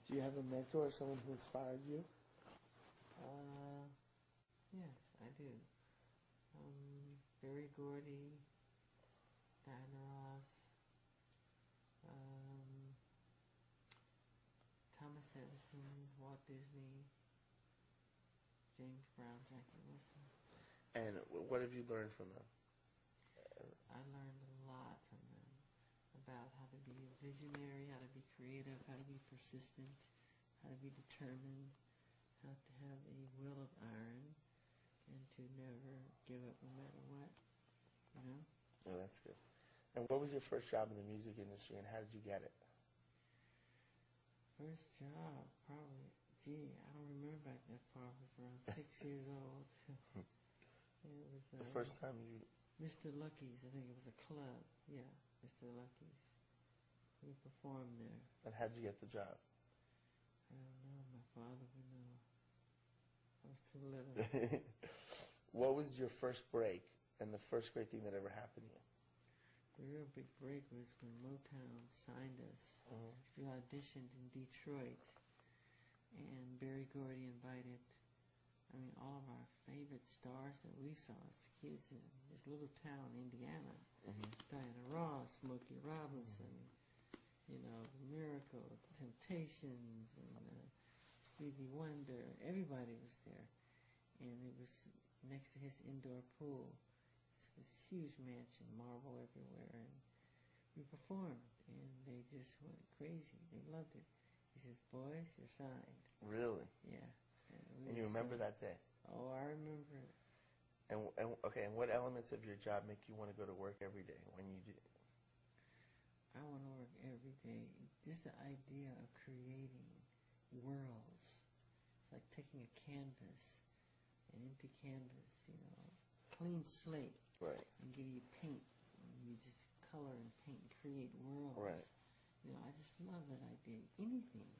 Do you have a mentor or someone who inspired you? Yes, I do. Barry Gordy, Diana Ross, Thomas Edison, Walt Disney, James Brown, Jackie Wilson. And what have you learned from them? I learned a lot from them about how to be a visionary, how to be creative, how to be persistent, how to be determined, how to have a will of iron, and to never give up no matter what, you know? Oh, that's good. And what was your first job in the music industry, and how did you get it? First job, probably, I don't remember back that far. I was around 6 years old. It was the first time you... Mr. Lucky's, I think it was a club. Yeah, Mr. Lucky's. We performed there. And how did you get the job? I don't know. My father would know. I was too little. What was your first break and the first great thing that ever happened to you? The real big break was when Motown signed us. We auditioned in Detroit, and Barry Gordy invited, all of our favorite stars that we saw as kids in this little town, Indiana. Diana Ross, Smokey Robinson, The Miracles, the Temptations, and Stevie Wonder. Everybody was there. And it was next to his indoor pool. It's this huge mansion, marble everywhere. And we performed, and they just went crazy. They loved it. He says, "Boys, you're signed." Really? Yeah. And you remember that day? Oh, I remember it. And what elements of your job make you want to go to work every day when you do? I want to work every day. Just the idea of creating worlds. It's like taking a canvas, an empty canvas, clean slate, right, and give you paint. And you just color and paint and create worlds. Right. I just love that idea. Anything.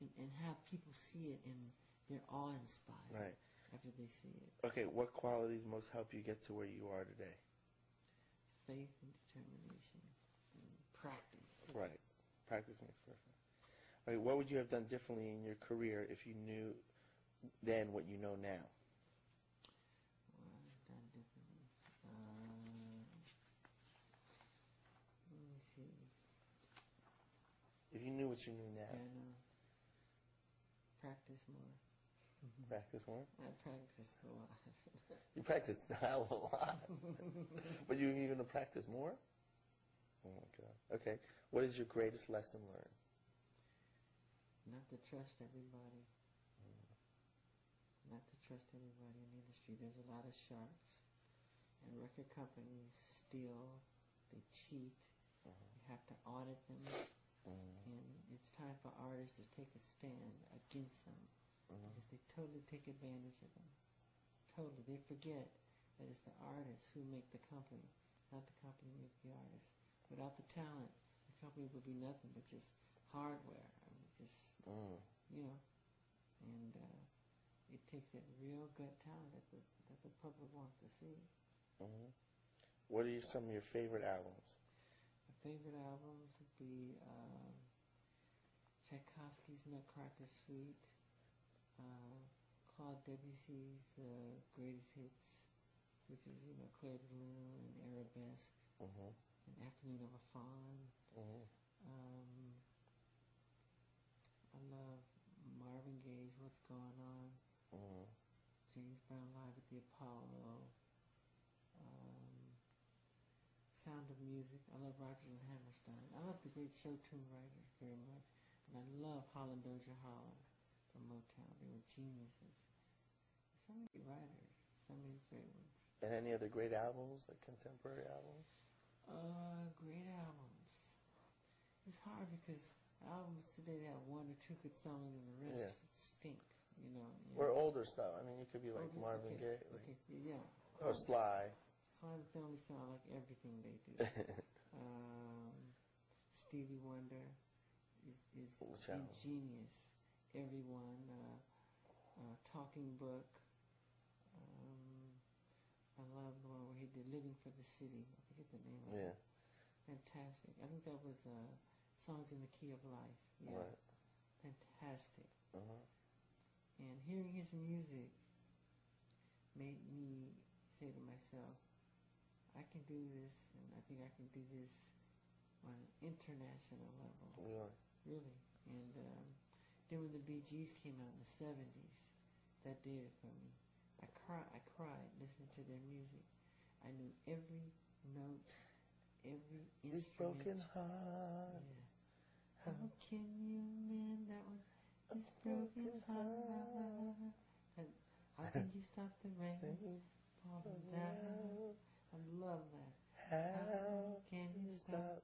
And have people see it and they're awe-inspired. Right. After they see it. Okay, what qualities most help you get to where you are today? Faith and determination and practice. Right. Practice makes perfect. Okay, what would you have done differently in your career if you knew then what you know now? What I've done differently? Let me see. If you knew what you knew now. Practice more. Practice more? I practiced a lot. You practiced a hell of a lot. But you're going to practice more? Oh, my God. Okay. What is your greatest lesson learned? Not to trust everybody. Not to trust everybody in the industry. There's a lot of sharks. And record companies steal. They cheat. You have to audit them. And it's time for artists to take a stand against them. Because they totally take advantage of them. Totally. They forget that it's the artists who make the company, not the company who makes the artists. Without the talent, the company would be nothing but just hardware. And it takes that real gut talent that the public wants to see. What are some of your favorite albums? My favorite albums would be Tchaikovsky's Nutcracker Suite, Claude Debussy's Greatest Hits, which is, Clair de Lune and Arabesque, and Afternoon of a Faun. I love Marvin Gaye's What's Going On, James Brown Live at the Apollo, Sound of Music. I love Rodgers and Hammerstein. I love the great show tune writers very much. And I love Holland Dozier Holland from Motown. They were geniuses. So many writers. So many great ones. And any other great albums, like contemporary albums? Great albums. It's hard because albums today they have one or two good songs and the rest stink. Or older stuff. You could be like Marvin Gaye. Yeah. Or Sly. Sly and the Family sound like everything they do. Stevie Wonder is ingenious. Everyone. Talking Book. I love the one where he did Living for the City. I forget the name of it. Fantastic. I think that was Songs in the Key of Life. Yeah. Right. fantastic. And hearing his music made me say to myself, I can do this, and I think I can do this on an international level. Really? Really. And then when the Bee Gees came out in the 70s, that did it for me. I cried listening to their music. I knew every note, every instrument. This broken heart. Yeah. How can you mend that one? This broken heart. And how can you stop the rain falling down? I love that. How can you stop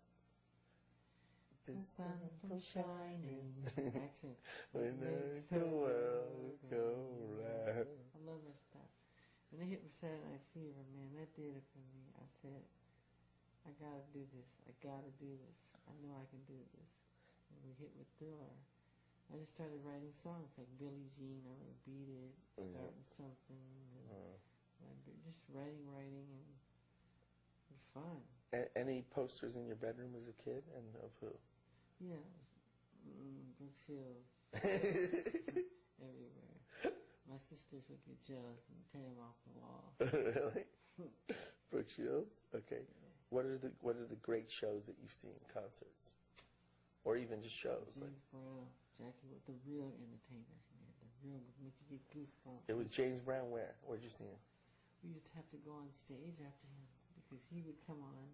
the sun from shining? Accent. When makes the world go round. I love that stuff. When they hit with Saturday Night Fever, man, that did it for me. I said, I gotta do this. I gotta do this. I know I can do this. And we hit with Thriller. I just started writing songs like Billie Jean. I wrote Beat It, Starting Something. And just writing, and it was fun. Any posters in your bedroom as a kid, and of who? Yeah, Brooke Shields. Everywhere. My sisters would get jealous and tear them off the wall. Really? Brooke Shields? Okay. Yeah. What are the great shows that you've seen, concerts? Or even just shows? James Brown, Jackie, with the real entertainers, man. The real would make you get goosebumps. It was James Brown where? Where'd you see him? We used to have to go on stage after him because he would come on,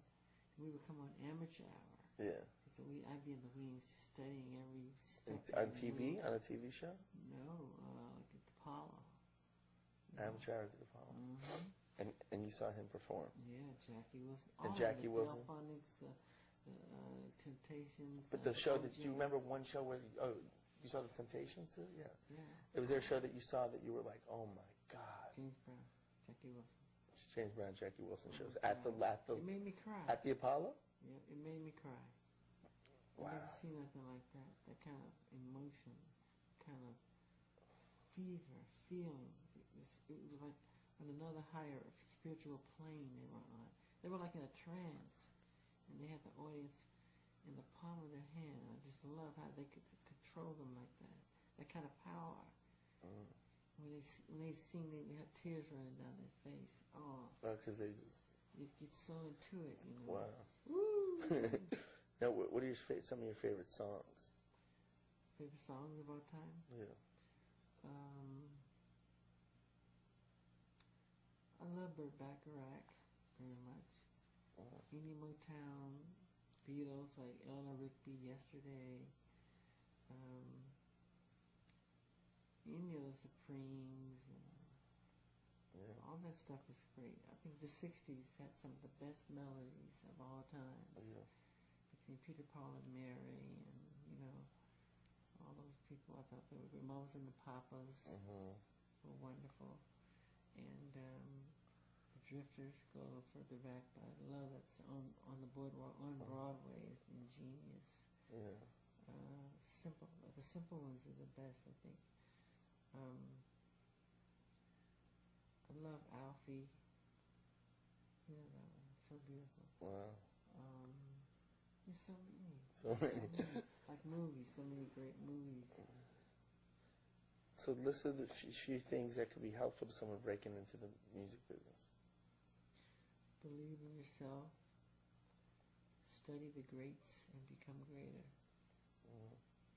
and we would come on amateur hour. Yeah. So I'd be in the wings just studying every step. On TV? On a TV show? No, like at the Apollo. Amateur hour at the Apollo. And you saw him perform? Yeah, Jackie Wilson. And Jackie Wilson? Delphonics, Temptations. But the show that, do you remember one show where, you saw the Temptations too? Yeah. Yeah. Was there a show that you saw that you were like, oh my God? James Brown, Jackie Wilson. James Brown, Jackie Wilson shows. It made me cry. At the Apollo? Yeah, it made me cry. Wow. I've never seen nothing like that. That kind of emotion, kind of fever, feeling. It was like on another higher spiritual plane they were on. They were like in a trance, and they had the audience in the palm of their hand. I just love how they could control them like that. That kind of power. When they sing, they have tears running down their face. Oh, because they just... You get so into it, you know. Wow. Woo! Now, what are some of your favorite songs? Favorite songs of all time? Yeah. I love Burt Bacharach very much. Any Motown, Beatles like Eleanor Rigby, Yesterday. Any of the Supremes. All that stuff is great. I think the 60s had some of the best melodies of all time. Yeah. Between Peter, Paul, and Mary, and all those people. I thought they were great. Mamas and the Papas were wonderful, and the Drifters go a little further back, but I love that on the boardwalk on Broadway is ingenious. Yeah. Simple. The simple ones are the best, I think. I love Alfie. You know that one. So beautiful. Wow. There's so many. So many. Like movies, so many great movies. So list the few things that could be helpful to someone breaking into the music business. Believe in yourself. Study the greats and become greater.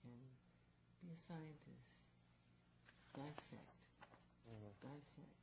And be a scientist. Dissect. Dissect.